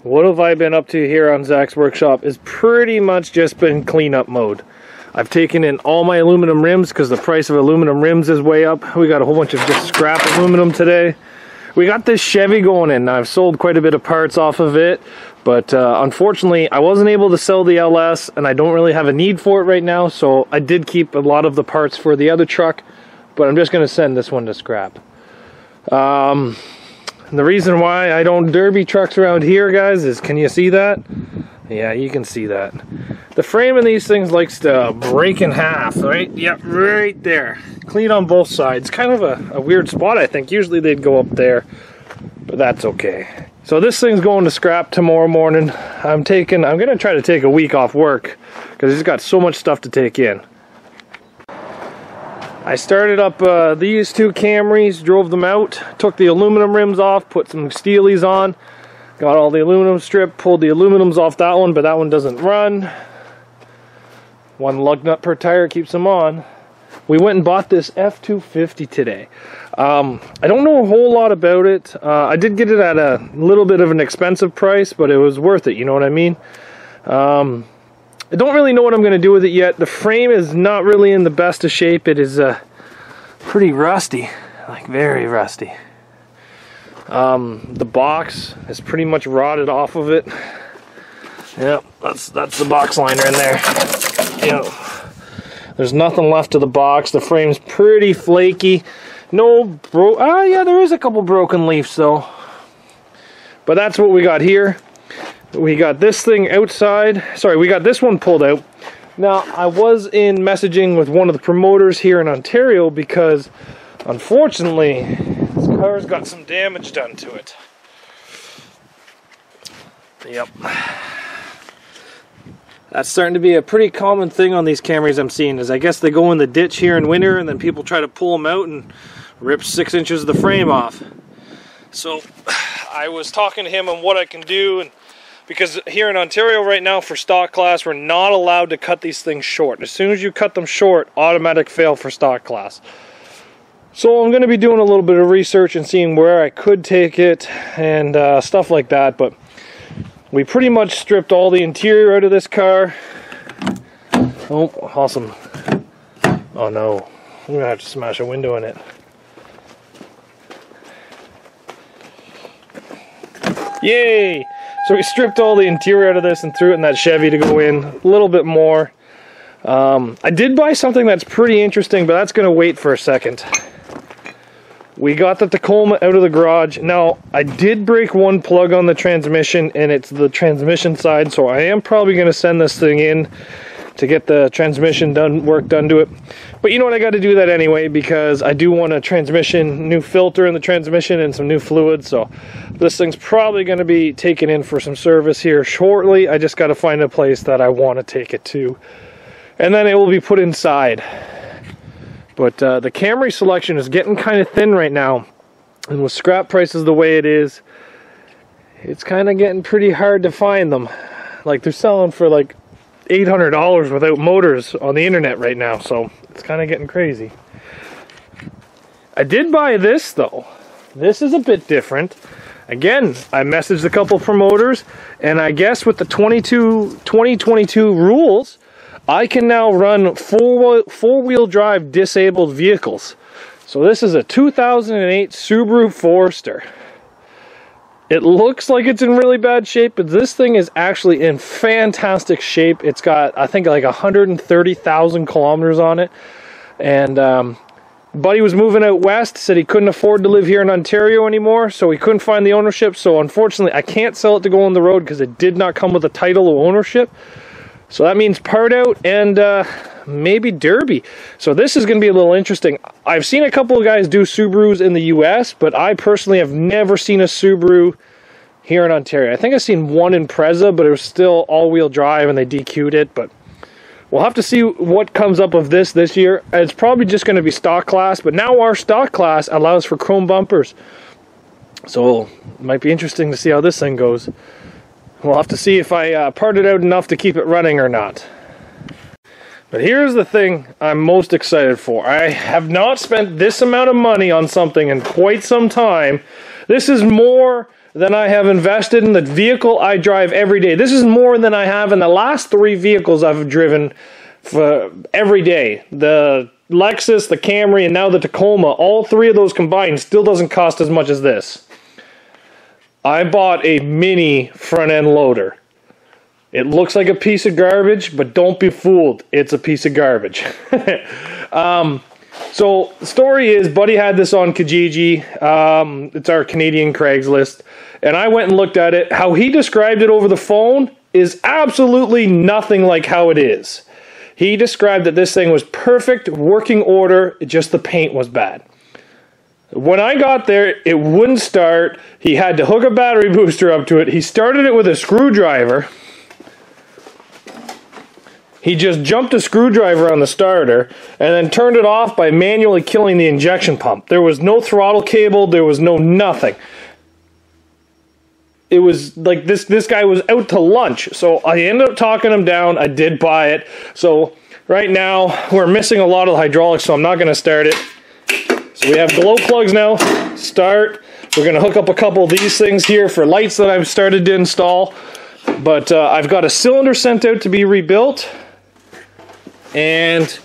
what have I been up to here on Zach's workshop is pretty much just been cleanup mode. I've taken in all my aluminum rims because the price of aluminum rims is way up. We got a whole bunch of just scrap aluminum today. We got this Chevy going in. I've sold quite a bit of parts off of it, but unfortunately I wasn't able to sell the LS, and I don't really have a need for it right now, so I did keep a lot of the parts for the other truck, but I'm just going to send this one to scrap. And the reason why I don't derby trucks around here, guys, is, can you see that? Yeah, you can see that. The frame in these things likes to break in half, right? Yep, right there. Clean on both sides. Kind of a weird spot, I think. Usually they'd go up there, but that's okay. So this thing's going to scrap tomorrow morning. I'm going to try to take a week off work because it's got so much stuff to take in. I started up these two Camrys, drove them out, took the aluminum rims off, put some Steelies on, got all the aluminum strip, pulled the aluminums off that one, but that one doesn't run. One lug nut per tire keeps them on. We went and bought this F250 today. I don't know a whole lot about it. I did get it at a little bit of an expensive price, but it was worth it, you know what I mean? I don't really know what I'm going to do with it yet. The frame is not really in the best of shape. It is pretty rusty, like very rusty. The box is pretty much rotted off of it. Yep, that's the box liner in there. Yep. There's nothing left of the box. The frame's pretty flaky. Yeah, there is a couple broken leaves though. But that's what we got here. We got this thing outside. Sorry, we got this one pulled out. Now, I was in messaging with one of the promoters here in Ontario because, unfortunately, this car's got some damage done to it. Yep. That's starting to be a pretty common thing on these Camrys I'm seeing, is I guess they go in the ditch here in winter and then people try to pull them out and rip 6 inches of the frame off. So, I was talking to him on what I can do, and because here in Ontario right now for stock class, we're not allowed to cut these things short. As soon as you cut them short, automatic fail for stock class. So I'm going to be doing a little bit of research and seeing where I could take it and stuff like that. But we pretty much stripped all the interior out of this car. Oh, awesome. Oh no, I'm going to have to smash a window in it. Yay! So we stripped all the interior out of this and threw it in that Chevy to go in. A little bit more. I did buy something that's pretty interesting, but that's going to wait for a second. We got the Tacoma out of the garage. Now, I did break one plug on the transmission, and it's the transmission side, so I am probably going to send this thing in to get the transmission work done to it. But you know what, I got to do that anyway because I do want a new filter in the transmission and some new fluids. So this thing's probably going to be taken in for some service here shortly. I just got to find a place that I want to take it to, and then it will be put inside. But the Camry selection is getting kind of thin right now, and with scrap prices the way it is, it's kind of getting pretty hard to find them. Like, they're selling for like $800 without motors on the internet right now, so it's kind of getting crazy. I did buy this though. This is a bit different. Again, I messaged a couple promoters, and I guess with the 2022 rules, I can now run four-wheel drive disabled vehicles. So this is a 2008 Subaru Forester. It looks like it's in really bad shape, but this thing is actually in fantastic shape. It's got, I think, like 130,000 kilometers on it. And buddy was moving out west, said he couldn't afford to live here in Ontario anymore, so he couldn't find the ownership. So unfortunately, I can't sell it to go on the road because it did not come with a title of ownership. So that means part out and maybe derby. So this is going to be a little interesting. I've seen a couple of guys do Subarus in the US, but I personally have never seen a Subaru here in Ontario. I think I've seen one Impreza, but it was still all-wheel drive and they DQ'd it. But we'll have to see what comes up of this year. It's probably just going to be stock class, but now our stock class allows for chrome bumpers. So it might be interesting to see how this thing goes. We'll have to see if I part it out enough to keep it running or not. But here's the thing I'm most excited for. I have not spent this amount of money on something in quite some time. This is more than I have invested in the vehicle I drive every day. This is more than I have in the last 3 vehicles I've driven for every day. The Lexus, the Camry, and now the Tacoma, all 3 of those combined still doesn't cost as much as this. I bought a mini front end loader. It looks like a piece of garbage, but don't be fooled. It's a piece of garbage. So the story is, Buddy had this on Kijiji. It's our Canadian Craigslist. And I went and looked at it. How he described it over the phone is absolutely nothing like how it is. He described that this thing was perfect, working order, just the paint was bad. When I got there, it wouldn't start. He had to hook a battery booster up to it. He started it with a screwdriver. He just jumped a screwdriver on the starter and then turned it off by manually killing the injection pump. There was no throttle cable. There was no nothing. It was like this guy was out to lunch. So I ended up talking him down. I did buy it. So right now we're missing a lot of the hydraulics, so I'm not going to start it. So we have glow plugs now. Start. We're going to hook up a couple of these things here for lights that I've started to install. But I've got a cylinder sent out to be rebuilt. And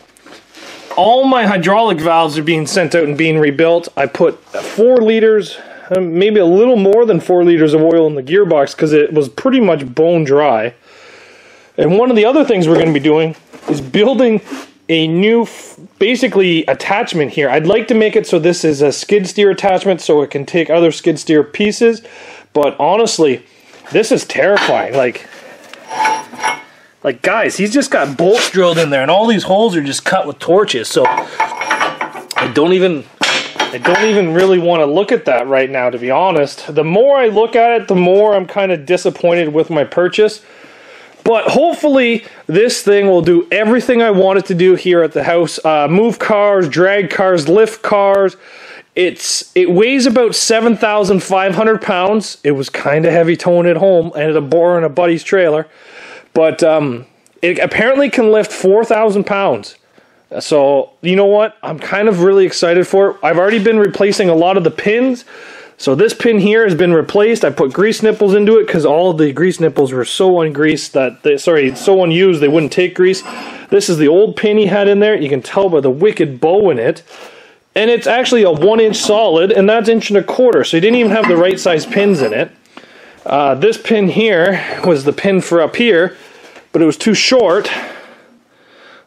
all my hydraulic valves are being sent out and being rebuilt. I put 4 liters, maybe a little more than 4 liters of oil in the gearbox because it was pretty much bone dry. And one of the other things we're going to be doing is building a new, basically, attachment here. I'd like to make it so this is a skid steer attachment so it can take other skid steer pieces. But honestly, this is terrifying. Like guys, he's just got bolts drilled in there and all these holes are just cut with torches. So I don't even really want to look at that right now, to be honest. The more I look at it, the more I'm kind of disappointed with my purchase. But hopefully this thing will do everything I want it to do here at the house. Move cars, drag cars, lift cars. It weighs about 7,500 pounds. It was kind of heavy towing it home. I ended up borrowing a buddy's trailer. But it apparently can lift 4,000 pounds. So, you know what? I'm kind of really excited for it. I've already been replacing a lot of the pins. So this pin here has been replaced. I put grease nipples into it because all of the grease nipples were so ungreased that so unused they wouldn't take grease. This is the old pin he had in there. You can tell by the wicked bow in it. And it's actually a 1-inch solid, and that's 1.25 inches. So he didn't even have the right size pins in it. This pin here was the pin for up here, but it was too short,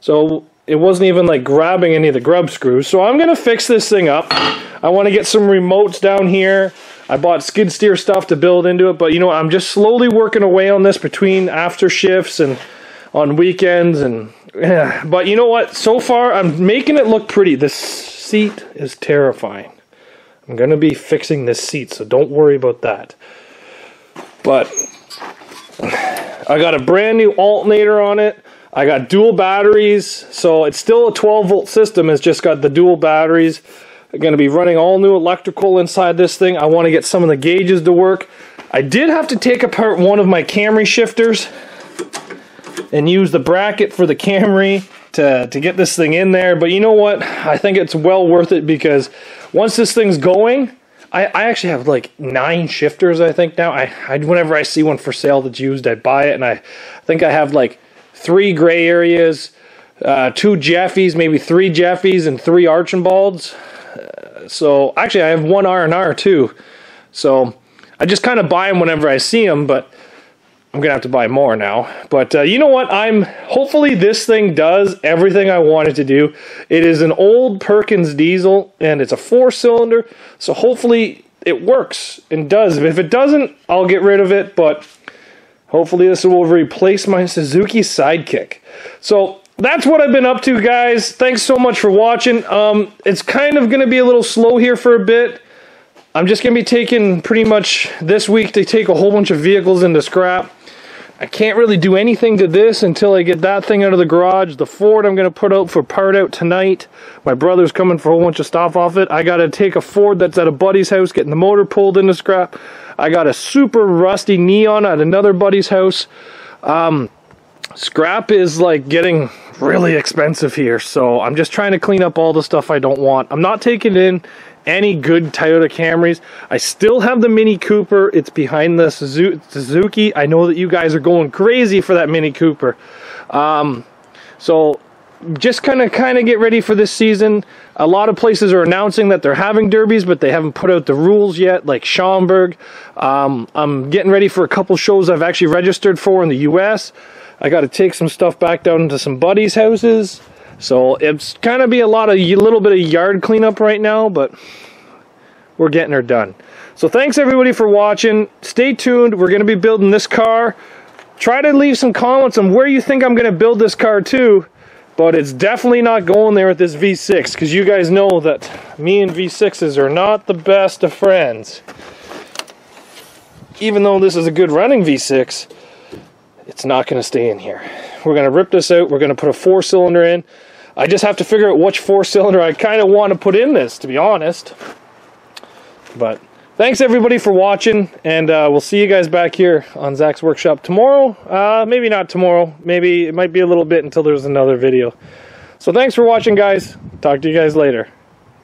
so it wasn't even like grabbing any of the grub screws. So I'm gonna fix this thing up. I want to get some remotes down here. I bought skid steer stuff to build into it, but you know, I'm just slowly working away on this between after shifts and on weekends. And but you know what? So far, I'm making it look pretty. This seat is terrifying. I'm gonna be fixing this seat, so don't worry about that. But I got a brand new alternator on it. I got dual batteries, so it's still a 12-volt system. It's just got the dual batteries. I'm going to be running all new electrical inside this thing. I want to get some of the gauges to work. I did have to take apart one of my Camry shifters and use the bracket for the Camry to get this thing in there. But you know what? I think it's well worth it because once this thing's going, I actually have like 9 shifters, I think, now. Whenever I see one for sale that's used, I buy it. And I think I have like 3 gray areas, 2 Jeffies, maybe 3 Jeffies, and 3 Archambalds. So actually, I have 1 R&R too. So I just kind of buy them whenever I see them, but I'm going to have to buy more now. But you know what? Hopefully this thing does everything I want it to do. It is an old Perkins diesel, and it's a 4-cylinder. So hopefully it works and does. If it doesn't, I'll get rid of it. But hopefully this will replace my Suzuki Sidekick. So that's what I've been up to, guys. Thanks so much for watching. It's kind of going to be a little slow here for a bit. I'm just going to be taking pretty much this week to take a whole bunch of vehicles into scrap. I can't really do anything to this until I get that thing out of the garage. The Ford I'm going to put out for part out tonight. My brother's coming for a whole bunch of stuff off it. I got to take a Ford that's at a buddy's house, getting the motor pulled into scrap. I got a super rusty Neon at another buddy's house. Scrap is like getting really expensive here, so I'm just trying to clean up all the stuff I don't want. I'm not taking in any good Toyota Camrys. I still have the Mini Cooper. It's behind the Suzuki. I know that you guys are going crazy for that Mini Cooper. So just kind of get ready for this season. A lot of places are announcing that they're having derbies, but they haven't put out the rules yet, like Schaumburg. I'm getting ready for a couple shows I've actually registered for in the US. I got to take some stuff back down to some buddies' houses. So it's kind of be a little bit of yard cleanup right now, but we're getting her done. So thanks everybody for watching. Stay tuned. We're going to be building this car. Try to leave some comments on where you think I'm going to build this car to, but it's definitely not going there with this V6, because you guys know that me and V6s are not the best of friends. Even though this is a good running V6, it's not going to stay in here. We're going to rip this out. We're going to put a 4-cylinder in. I just have to figure out which 4-cylinder I kind of want to put in this, to be honest. But thanks everybody for watching, and we'll see you guys back here on Zach's Workshop tomorrow. Maybe not tomorrow. Maybe it might be a little bit until there's another video. So thanks for watching, guys. Talk to you guys later.